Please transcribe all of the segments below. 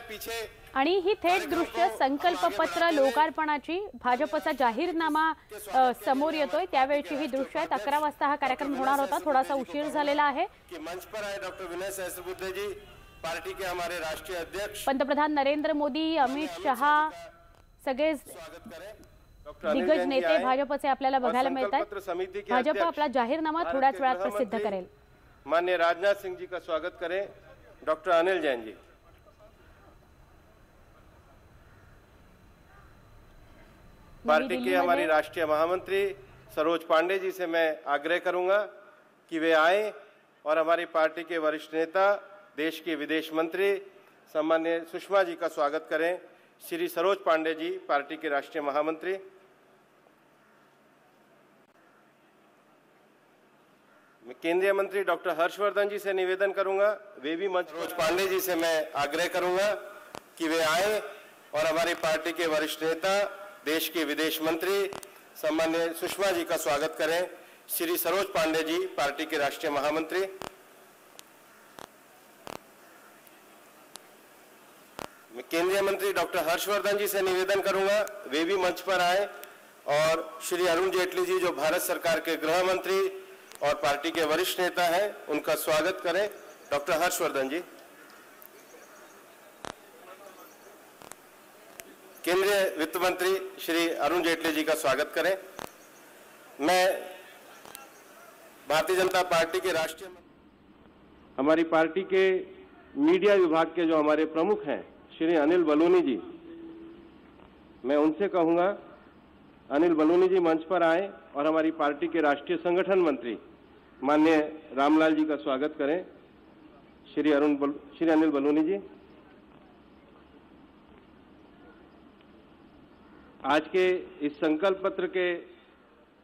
पीछे। आणि ही थेट दृश्य संकल्पपत्र लोकार्पणाची भाजपचा जाहीरनामा समोर येतोय त्यावेळची ही दृश्य आहेत। 11 वाजता हा कार्यक्रम होणार होता, थोडासा उशीर झालेला आहे। कि मंच पर आए डॉक्टर विनय सहस्त्रबुद्धे जी, पार्टी के हमारे राष्ट्रीय अध्यक्ष। पंतप्रधान नरेंद्र मोदी, अमित शहा सगळे दिग्गज नेते भाजपचे आपल्याला बघायला मिळत आहेत। भाजप आपला जाहीरनामा थोड्याच वेळात प्रसिद्ध करेल। माननीय राजनाथ सिंह जी का स्वागत करें। डॉक्टर अनिल जैन जी। पार्टी के हमारी राष्ट्रीय महामंत्री सरोज पांडे जी से मैं आग्रह करूंगा कि वे आए और हमारी पार्टी के वरिष्ठ नेता, देश के विदेश मंत्री सम्माननीय सुषमा जी का स्वागत करें। श्री सरोज पांडे जी, पार्टी के राष्ट्रीय महामंत्री। मैं केंद्रीय मंत्री डॉक्टर हर्षवर्धन जी से निवेदन करूंगा, वे भी मंच। सरोज पांडे जी से मैं आग्रह करूंगा कि वे आए और हमारी पार्टी के वरिष्ठ नेता, देश के विदेश मंत्री सम्माननीय सुषमा जी का स्वागत करें। श्री सरोज पांडे जी, पार्टी के राष्ट्रीय महामंत्री। मैं केंद्रीय मंत्री डॉक्टर हर्षवर्धन जी से निवेदन करूंगा, वे भी मंच पर आए और श्री अरुण जेटली जी, जो भारत सरकार के गृह मंत्री और पार्टी के वरिष्ठ नेता हैं, उनका स्वागत करें। डॉक्टर हर्षवर्धन जी। केंद्रीय वित्त मंत्री श्री अरुण जेटली जी का स्वागत करें। मैं भारतीय जनता पार्टी के राष्ट्रीय, हमारी पार्टी के मीडिया विभाग के जो हमारे प्रमुख हैं श्री अनिल बलूनी जी, मैं उनसे कहूंगा अनिल बलूनी जी मंच पर आए और हमारी पार्टी के राष्ट्रीय संगठन मंत्री माननीय रामलाल जी का स्वागत करें। श्री अनिल बलूनी जी। आज के इस संकल्प पत्र के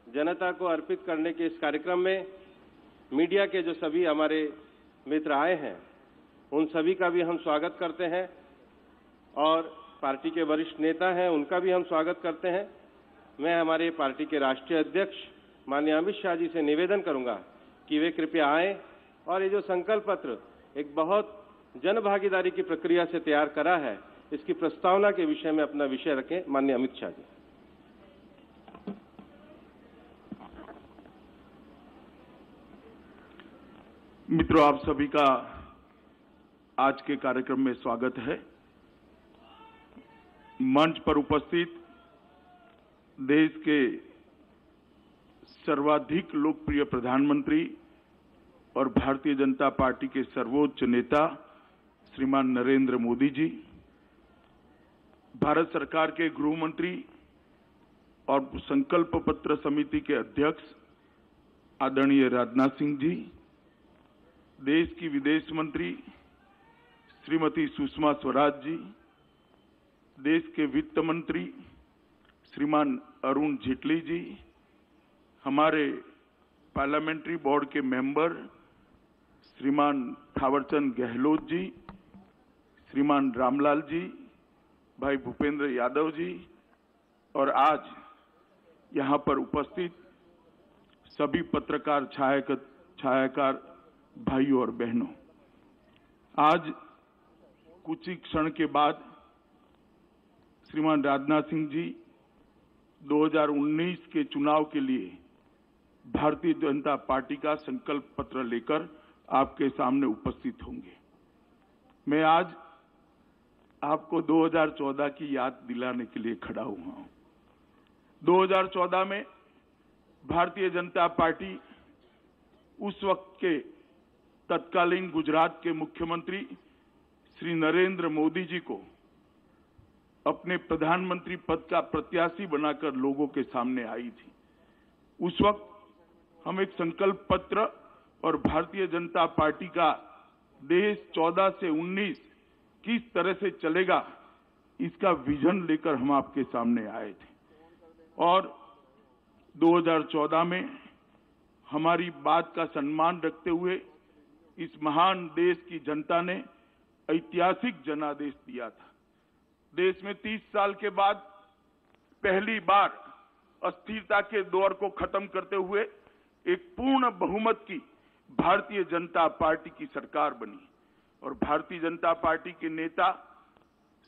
जनता को अर्पित करने के इस कार्यक्रम में मीडिया के जो सभी हमारे मित्र आए हैं, उन सभी का भी हम स्वागत करते हैं और पार्टी के वरिष्ठ नेता हैं, उनका भी हम स्वागत करते हैं। मैं हमारे पार्टी के राष्ट्रीय अध्यक्ष माननीय अमित शाह जी से निवेदन करूंगा कि वे कृपया आए और ये जो संकल्प पत्र एक बहुत जनभागीदारी की प्रक्रिया से तैयार करा है, इसकी प्रस्तावना के विषय में अपना विषय रखें। माननीय अमित शाह जी। मित्रों, आप सभी का आज के कार्यक्रम में स्वागत है। मंच पर उपस्थित देश के सर्वाधिक लोकप्रिय प्रधानमंत्री और भारतीय जनता पार्टी के सर्वोच्च नेता श्रीमान नरेंद्र मोदी जी, भारत सरकार के गृह मंत्री और संकल्प पत्र समिति के अध्यक्ष आदरणीय राजनाथ सिंह जी, देश की विदेश मंत्री श्रीमती सुषमा स्वराज जी, देश के वित्त मंत्री श्रीमान अरुण जेटली जी, हमारे पार्लियामेंट्री बोर्ड के मेंबर श्रीमान थावरचंद गहलोत जी, श्रीमान रामलाल जी, भाई भूपेंद्र यादव जी और आज यहां पर उपस्थित सभी पत्रकार छायाकार भाइयों और बहनों, आज कुछ ही क्षण के बाद श्रीमान राजनाथ सिंह जी 2019 के चुनाव के लिए भारतीय जनता पार्टी का संकल्प पत्र लेकर आपके सामने उपस्थित होंगे। मैं आज आपको 2014 की याद दिलाने के लिए खड़ा हुआ हूं। 2014 में भारतीय जनता पार्टी उस वक्त के तत्कालीन गुजरात के मुख्यमंत्री श्री नरेंद्र मोदी जी को अपने प्रधानमंत्री पद का प्रत्याशी बनाकर लोगों के सामने आई थी। उस वक्त हम एक संकल्प पत्र और भारतीय जनता पार्टी का देश 14 से 19 किस तरह से चलेगा, इसका विजन लेकर हम आपके सामने आए थे और 2014 में हमारी बात का सम्मान रखते हुए इस महान देश की जनता ने ऐतिहासिक जनादेश दिया था। देश में 30 साल के बाद पहली बार अस्थिरता के दौर को खत्म करते हुए एक पूर्ण बहुमत की भारतीय जनता पार्टी की सरकार बनी और भारतीय जनता पार्टी के नेता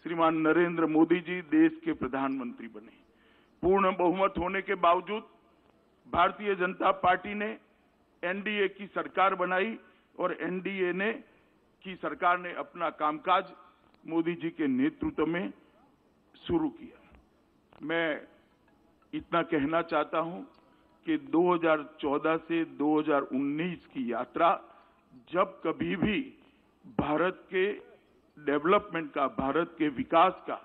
श्रीमान नरेंद्र मोदी जी देश के प्रधानमंत्री बने। पूर्ण बहुमत होने के बावजूद भारतीय जनता पार्टी ने एनडीए की सरकार बनाई और एनडीए की सरकार ने अपना कामकाज मोदी जी के नेतृत्व में शुरू किया। मैं इतना कहना चाहता हूं कि 2014 से 2019 की यात्रा जब कभी भी भारत के डेवलपमेंट का, भारत के विकास का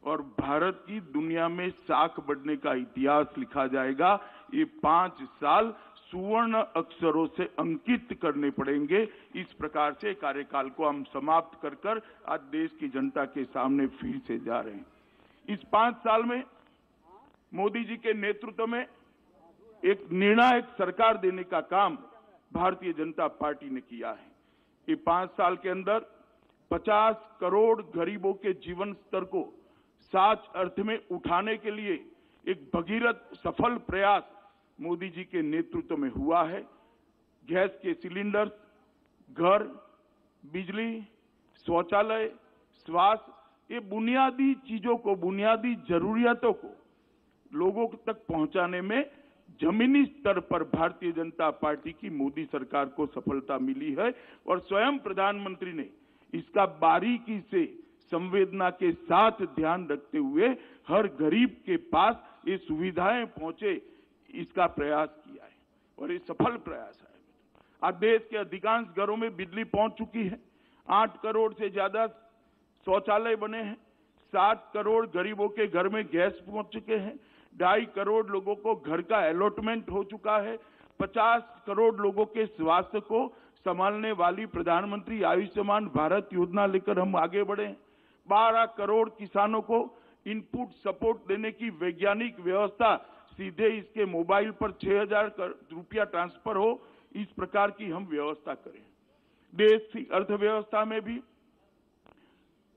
और भारत की दुनिया में साख बढ़ने का इतिहास लिखा जाएगा। ये 5 साल सुवर्ण अक्षरों से अंकित करने पड़ेंगे। इस प्रकार से कार्यकाल को हम समाप्त कर आज देश की जनता के सामने फिर से जा रहे हैं। इस 5 साल में मोदी जी के नेतृत्व में एक निर्णायक सरकार देने का काम भारतीय जनता पार्टी ने किया है। ये 5 साल के अंदर 50 करोड़ गरीबों के जीवन स्तर को सच अर्थ में उठाने के लिए एक भगीरथ सफल प्रयास मोदी जी के नेतृत्व में हुआ है। गैस के सिलेंडर, घर, बिजली, शौचालय, स्वास्थ्य, ये बुनियादी चीजों को, बुनियादी जरूरियातों को लोगों तक पहुंचाने में जमीनी स्तर पर भारतीय जनता पार्टी की मोदी सरकार को सफलता मिली है और स्वयं प्रधानमंत्री ने इसका बारीकी से संवेदना के साथ ध्यान रखते हुए हर गरीब के पास ये सुविधाएं पहुंचे, इसका प्रयास किया है और ये सफल प्रयास है। आज देश के अधिकांश घरों में बिजली पहुंच चुकी है। 8 करोड़ से ज्यादा शौचालय बने हैं। 7 करोड़ गरीबों के घर में गैस पहुंच चुके हैं। 2.5 करोड़ लोगों को घर का अलॉटमेंट हो चुका है। 50 करोड़ लोगों के स्वास्थ्य को संभालने वाली प्रधानमंत्री आयुष्मान भारत योजना लेकर हम आगे बढ़े हैं। 12 करोड़ किसानों को इनपुट सपोर्ट देने की वैज्ञानिक व्यवस्था, सीधे इसके मोबाइल पर 6,000 रुपया ट्रांसफर हो, इस प्रकार की हम व्यवस्था करें। देश की अर्थव्यवस्था में भी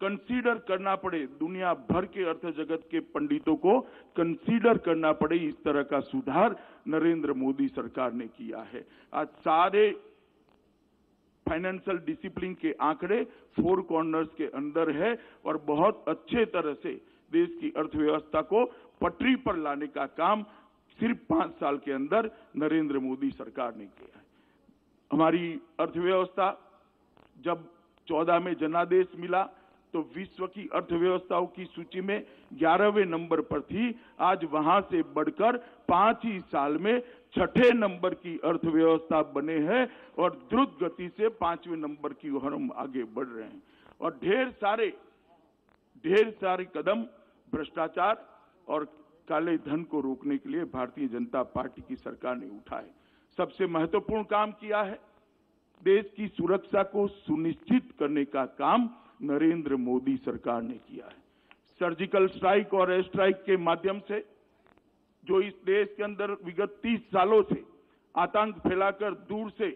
कंसीडर करना पड़े, दुनिया भर के अर्थ जगत के पंडितों को कंसीडर करना पड़े, इस तरह का सुधार नरेंद्र मोदी सरकार ने किया है। आज सारे फाइनेंशियल डिसिप्लिन के आंकड़े 4 कॉर्नर्स के अंदर है और बहुत अच्छे तरह से देश की अर्थव्यवस्था को पटरी पर लाने का काम सिर्फ 5 साल के अंदर नरेंद्र मोदी सरकार ने किया है। हमारी अर्थव्यवस्था जब 14 में जनादेश मिला तो विश्व की अर्थव्यवस्थाओं की सूची में 11वें नंबर पर थी। आज वहां से बढ़कर 5 ही साल में 6ठे नंबर की अर्थव्यवस्था बने हैं और द्रुत गति से 5वें नंबर की ओर हम आगे बढ़ रहे हैं। और ढेर सारे कदम भ्रष्टाचार और काले धन को रोकने के लिए भारतीय जनता पार्टी की सरकार ने उठाए। सबसे महत्वपूर्ण काम किया है, देश की सुरक्षा को सुनिश्चित करने का काम नरेंद्र मोदी सरकार ने किया है। सर्जिकल स्ट्राइक और एयर स्ट्राइक के माध्यम से जो इस देश के अंदर विगत 30 सालों से आतंक फैलाकर दूर से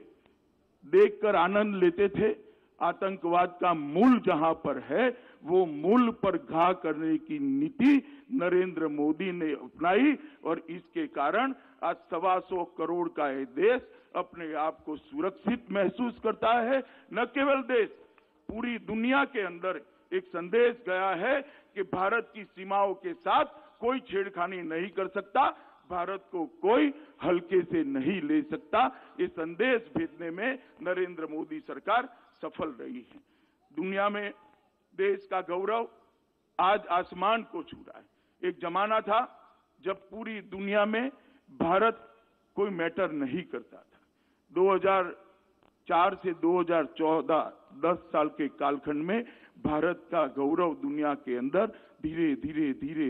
देखकर आनंद लेते थे, आतंकवाद का मूल जहां पर है वो मूल पर घा करने की नीति नरेंद्र मोदी ने अपनाई और इसके कारण आज 125 करोड़ का ये देश अपने आप को सुरक्षित महसूस करता है। न केवल देश, पूरी दुनिया के अंदर एक संदेश गया है कि भारत की सीमाओं के साथ कोई छेड़खानी नहीं कर सकता, भारत को कोई हल्के से नहीं ले सकता। ये संदेश भेजने में नरेंद्र मोदी सरकार सफल रही है। दुनिया में देश का गौरव आज आसमान को छू रहा है। एक जमाना था जब पूरी दुनिया में भारत कोई मैटर नहीं करता था। 2004 से 2014 10 साल के कालखंड में भारत का गौरव दुनिया के अंदर धीरे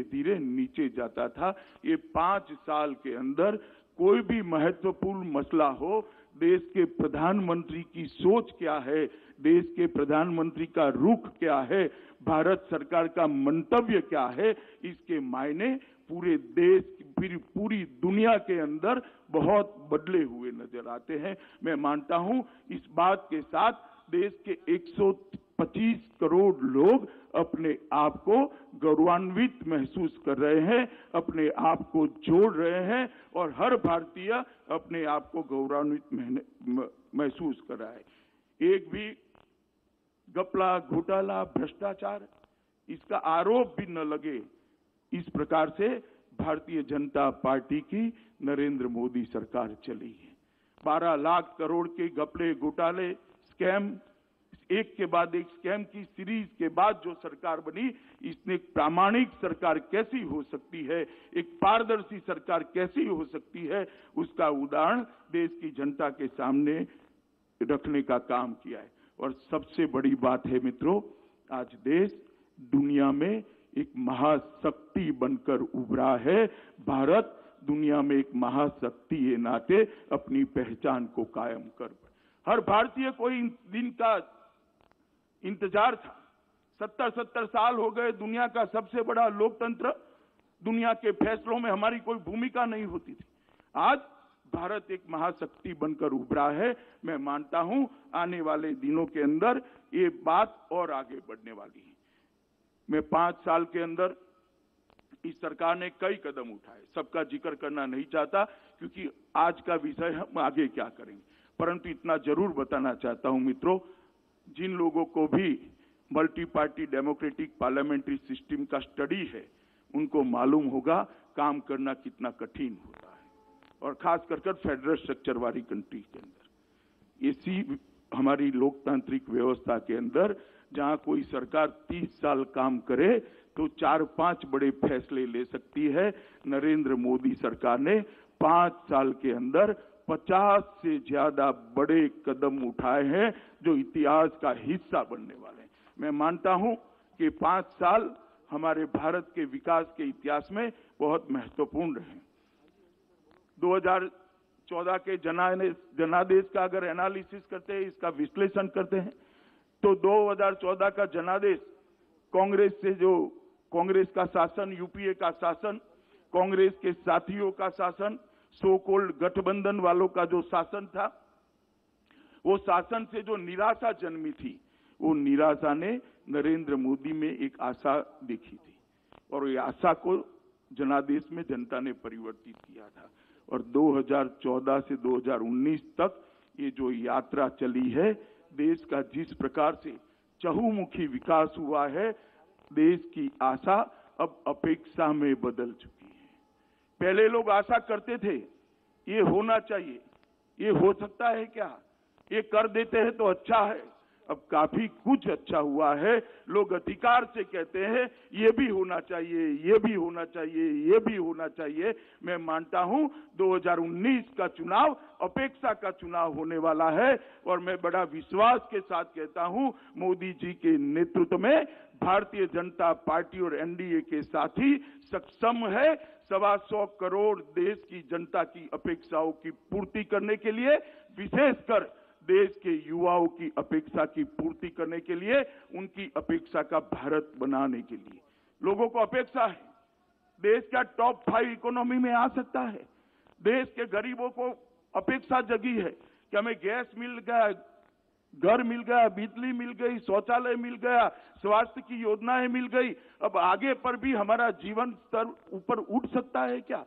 धीरे नीचे जाता था। ये 5 साल के अंदर कोई भी महत्वपूर्ण मसला हो, देश के प्रधानमंत्री की सोच क्या है, देश के प्रधानमंत्री का रुख क्या है, भारत सरकार का मंतव्य क्या है, इसके मायने पूरे देश, पूरी दुनिया के अंदर बहुत बदले हुए नजर आते हैं। मैं मानता हूं इस बात के साथ देश के 125 करोड़ लोग अपने आप को गौरवान्वित महसूस कर रहे हैं, अपने आप को जोड़ रहे हैं और हर भारतीय अपने आप को गौरवान्वित महसूस कर रहा है। एक भी घपला, घोटाला, भ्रष्टाचार इसका आरोप भी न लगे, इस प्रकार से भारतीय जनता पार्टी की नरेंद्र मोदी सरकार चली है। 12 लाख करोड़ के घपले, घोटाले, स्कैम, एक के बाद एक स्कैम की सीरीज के बाद जो सरकार बनी, इसने एक प्रामाणिक सरकार कैसी हो सकती है, एक पारदर्शी सरकार कैसी हो सकती है, उसका उदाहरण देश की जनता के सामने रखने का काम किया है। और सबसे बड़ी बात है मित्रों, आज देश दुनिया में एक महाशक्ति बनकर उभरा है। भारत दुनिया में एक महाशक्ति के नाते अपनी पहचान को कायम कर, हर भारतीय को इन दिन का इंतजार था। 70 साल हो गए, दुनिया का सबसे बड़ा लोकतंत्र, दुनिया के फैसलों में हमारी कोई भूमिका नहीं होती थी। आज भारत एक महाशक्ति बनकर उभरा है। मैं मानता हूं आने वाले दिनों के अंदर ये बात और आगे बढ़ने वाली है। मैं 5 साल के अंदर इस सरकार ने कई कदम उठाए, सबका जिक्र करना नहीं चाहता क्योंकि आज का विषय हम आगे क्या करेंगे, परंतु इतना जरूर बताना चाहता हूं मित्रों, जिन लोगों को भी multi party democratic parliamentary system का स्टडी है, उनको मालूम होगा काम करना कितना कठिन होता है, और खास कर फेडरल स्ट्रक्चर वाली कंट्री के अंदर। इसी हमारी लोकतांत्रिक व्यवस्था के अंदर जहां कोई सरकार 30 साल काम करे तो 4-5 बड़े फैसले ले सकती है, नरेंद्र मोदी सरकार ने 5 साल के अंदर 50 से ज्यादा बड़े कदम उठाए हैं जो इतिहास का हिस्सा बनने वाले हैं। मैं मानता हूं कि 5 साल हमारे भारत के विकास के इतिहास में बहुत महत्वपूर्ण रहे। 2014 के जनादेश का अगर एनालिसिस करते हैं, इसका विश्लेषण करते हैं, तो 2014 का जनादेश कांग्रेस का शासन, यूपीए का शासन, कांग्रेस के साथियों का शासन, सो कॉल्ड गठबंधन वालों का जो शासन था, वो शासन से जो निराशा जन्मी थी, वो निराशा ने नरेंद्र मोदी में एक आशा देखी थी, और ये आशा को जनादेश में जनता ने परिवर्तित किया था। और 2014 से 2019 तक ये जो यात्रा चली है, देश का जिस प्रकार से चहुमुखी विकास हुआ है, देश की आशा अब अपेक्षा में बदल चुकी है। पहले लोग आशा करते थे ये होना चाहिए, ये हो सकता है क्या, ये कर देते हैं तो अच्छा है। अब काफी कुछ अच्छा हुआ है, लोग अधिकार से कहते हैं ये भी होना चाहिए, ये भी होना चाहिए, ये भी होना चाहिए। मैं मानता हूं 2019 का चुनाव अपेक्षा का चुनाव होने वाला है, और मैं बड़ा विश्वास के साथ कहता हूं मोदी जी के नेतृत्व में भारतीय जनता पार्टी और एनडीए के साथी सक्षम है 125 करोड़ देश की जनता की अपेक्षाओं की पूर्ति करने के लिए, विशेषकर देश के युवाओं की अपेक्षा की पूर्ति करने के लिए, उनकी अपेक्षा का भारत बनाने के लिए। लोगों को अपेक्षा है देश का टॉप 5 इकोनॉमी में आ सकता है। देश के गरीबों को अपेक्षा जगी है कि हमें गैस मिल गया, घर मिल गया, बिजली मिल गई, शौचालय मिल गया, स्वास्थ्य की योजनाएं मिल गई। अब आगे पर भी हमारा जीवन स्तर ऊपर उठ सकता है क्या?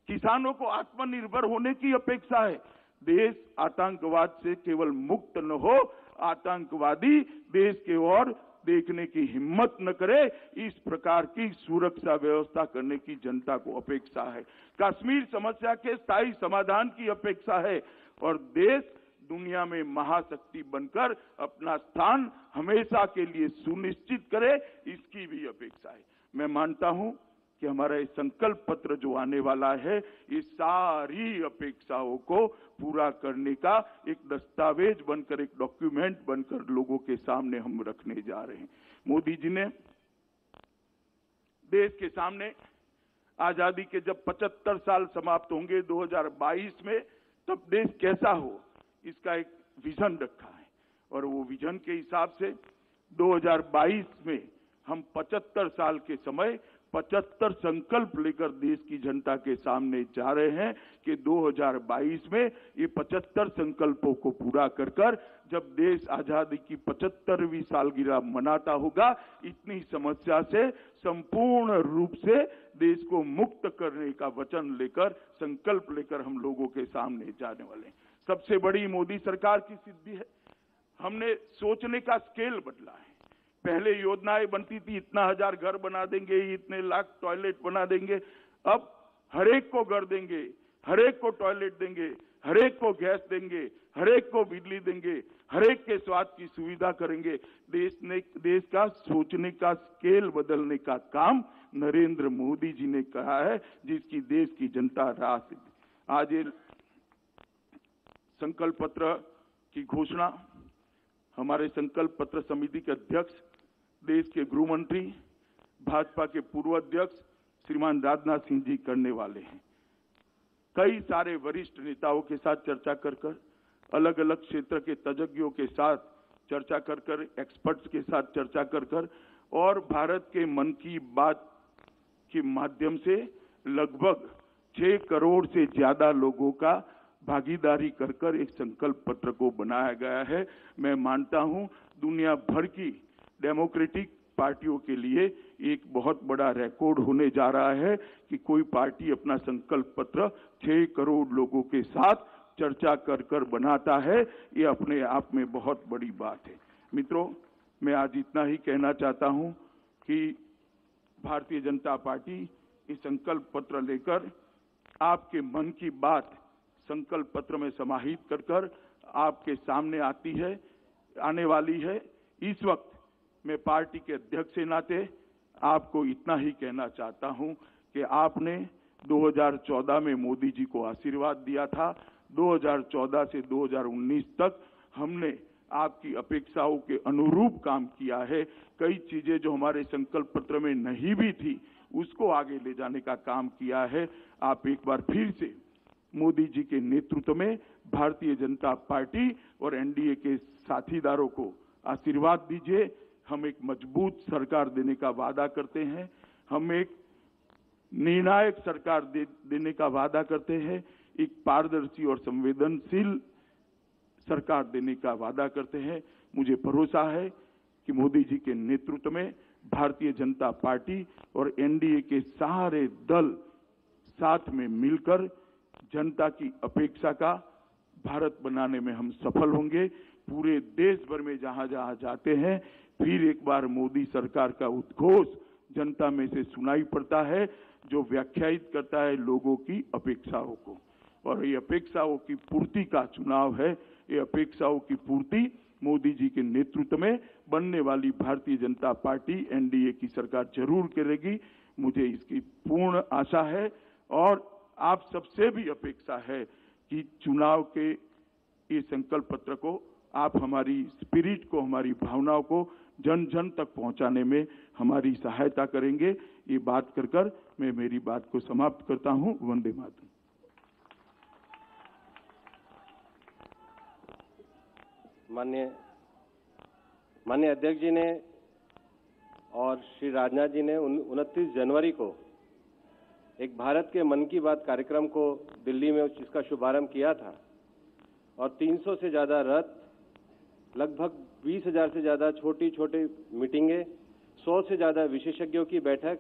किसानों को आत्मनिर्भर होने की अपेक्षा है। देश आतंकवाद से केवल मुक्त न हो, आतंकवादी देश के ओर देखने की हिम्मत न करे, इस प्रकार की सुरक्षा व्यवस्था करने की जनता को अपेक्षा है। कश्मीर समस्या के स्थायी समाधान की अपेक्षा है, और देश दुनिया में महाशक्ति बनकर अपना स्थान हमेशा के लिए सुनिश्चित करे, इसकी भी अपेक्षा है। मैं मानता हूं कि हमारा ये संकल्प पत्र जो आने वाला है, ये सारी अपेक्षाओं को पूरा करने का एक दस्तावेज बनकर, एक डॉक्यूमेंट बनकर लोगों के सामने हम रखने जा रहे हैं। मोदी जी ने देश के सामने आजादी के जब 75 साल समाप्त होंगे 2022 में, तब देश कैसा हो, इसका एक विजन रखा है, और वो विजन के हिसाब से 2022 में हम 75 साल के समय 75 संकल्प लेकर देश की जनता के सामने जा रहे हैं कि 2022 में ये 75 संकल्पों को पूरा कर जब देश आजादी की 75वीं सालगिरह मनाता होगा, इतनी समस्या से संपूर्ण रूप से देश को मुक्त करने का वचन लेकर, संकल्प लेकर हम लोगों के सामने जाने वाले हैं। सबसे बड़ी मोदी सरकार की सिद्धि है, हमने सोचने का स्केल बदला है। पहले योजनाएं बनती थी, इतना 1000 घर बना देंगे, इतने लाख टॉयलेट बना देंगे। अब हर एक को घर देंगे, हर एक को टॉयलेट देंगे, हर एक को गैस देंगे, हर एक को बिजली देंगे, हर एक के स्वास्थ्य की सुविधा करेंगे। देश का सोचने का स्केल बदलने का काम नरेंद्र मोदी जी ने कहा है, जिसकी देश की जनता राह से आज ये संकल्प पत्र की घोषणा हमारे संकल्प पत्र समिति के अध्यक्ष, देश के गृह मंत्री, भाजपा के पूर्व अध्यक्ष श्रीमान राजनाथ सिंह जी करने वाले हैं। कई सारे वरिष्ठ नेताओं के साथ चर्चा कर अलग अलग क्षेत्र के तज्ञों के साथ चर्चा कर एक्सपर्ट्स के साथ चर्चा कर और भारत के मन की बात के माध्यम से लगभग 6 करोड़ से ज्यादा लोगों का भागीदारी कर एक संकल्प पत्र को बनाया गया है। मैं मानता हूं दुनिया भर की डेमोक्रेटिक पार्टियों के लिए एक बहुत बड़ा रिकॉर्ड होने जा रहा है कि कोई पार्टी अपना संकल्प पत्र 6 करोड़ लोगों के साथ चर्चा कर बनाता है। ये अपने आप में बहुत बड़ी बात है। मित्रों, मैं आज इतना ही कहना चाहता हूं कि भारतीय जनता पार्टी इस संकल्प पत्र लेकर आपके मन की बात संकल्प पत्र में समाहित कर आपके सामने आने वाली है। इस वक्त मैं पार्टी के अध्यक्ष के नाते आपको इतना ही कहना चाहता हूं कि आपने 2014 में मोदी जी को आशीर्वाद दिया था। 2014 से 2019 तक हमने आपकी अपेक्षाओं के अनुरूप काम किया है। कई चीजें जो हमारे संकल्प पत्र में नहीं भी थी उसको आगे ले जाने का काम किया है। आप एक बार फिर से मोदी जी के नेतृत्व में भारतीय जनता पार्टी और एनडीए के साथीदारों को आशीर्वाद दीजिए। हम एक मजबूत सरकार देने का वादा करते हैं, हम एक निर्णायक सरकार देने का वादा करते हैं, एक पारदर्शी और संवेदनशील सरकार देने का वादा करते हैं। मुझे भरोसा है कि मोदी जी के नेतृत्व में भारतीय जनता पार्टी और एनडीए के सारे दल साथ में मिलकर जनता की अपेक्षा का भारत बनाने में हम सफल होंगे। पूरे देश भर में जहां जहां जाते हैं फिर एक बार मोदी सरकार का उद्घोष जनता में से सुनाई पड़ता है, जो व्याख्यायित करता है लोगों की अपेक्षाओं को। और ये अपेक्षाओं की पूर्ति का चुनाव है। ये अपेक्षाओं की पूर्ति मोदी जी के नेतृत्व में बनने वाली भारतीय जनता पार्टी एनडीए की सरकार जरूर करेगी। मुझे इसकी पूर्ण आशा है और आप सबसे भी अपेक्षा है कि चुनाव के ये संकल्प पत्र को आप हमारी स्पिरिट को, हमारी भावनाओं को जन जन तक पहुंचाने में हमारी सहायता करेंगे। ये बात कर मैं मेरी बात को समाप्त करता हूं। वंदे मातरम। माननीय अध्यक्ष जी ने और श्री राजनाथ जी ने 29 जनवरी को एक भारत के मन की बात कार्यक्रम को दिल्ली में जिसका शुभारंभ किया था और 300 से ज्यादा रथ, लगभग 20,000 से ज्यादा छोटी छोटी मीटिंगें, 100 से ज्यादा विशेषज्ञों की बैठक,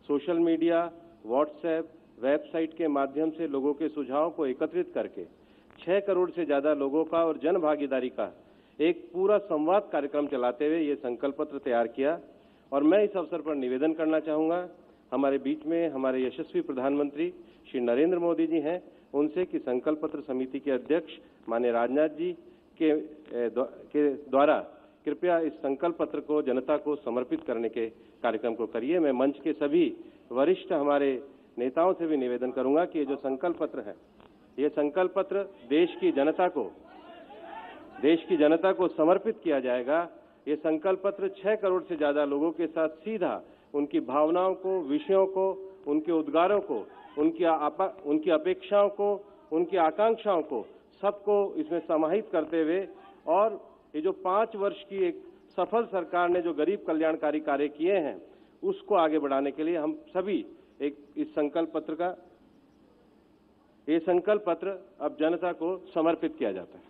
सोशल मीडिया, व्हाट्सएप, वेबसाइट के माध्यम से लोगों के सुझावों को एकत्रित करके 6 करोड़ से ज्यादा लोगों का और जन भागीदारी का एक पूरा संवाद कार्यक्रम चलाते हुए ये संकल्प पत्र तैयार किया। और मैं इस अवसर पर निवेदन करना चाहूंगा, हमारे बीच में हमारे यशस्वी प्रधानमंत्री श्री नरेंद्र मोदी जी हैं, उनसे कि संकल्प पत्र समिति के अध्यक्ष माननीय राजनाथ जी के द्वारा कृपया इस संकल्प पत्र को जनता को समर्पित करने के कार्यक्रम को करिए। मैं मंच के सभी वरिष्ठ हमारे नेताओं से भी निवेदन करूंगा कि ये जो संकल्प पत्र है, ये संकल्प पत्र देश की जनता को समर्पित किया जाएगा। ये संकल्प पत्र 6 करोड़ से ज्यादा लोगों के साथ सीधा उनकी भावनाओं को, विषयों को, उनके उद्गारों को, उनकी अपेक्षाओं को, उनकी आकांक्षाओं को सबको इसमें समाहित करते हुए और ये जो 5 वर्ष की एक सफल सरकार ने जो गरीब कल्याणकारी कार्य किए हैं उसको आगे बढ़ाने के लिए हम सभी एक इस संकल्प पत्र का, ये संकल्प पत्र अब जनता को समर्पित किया जाता है।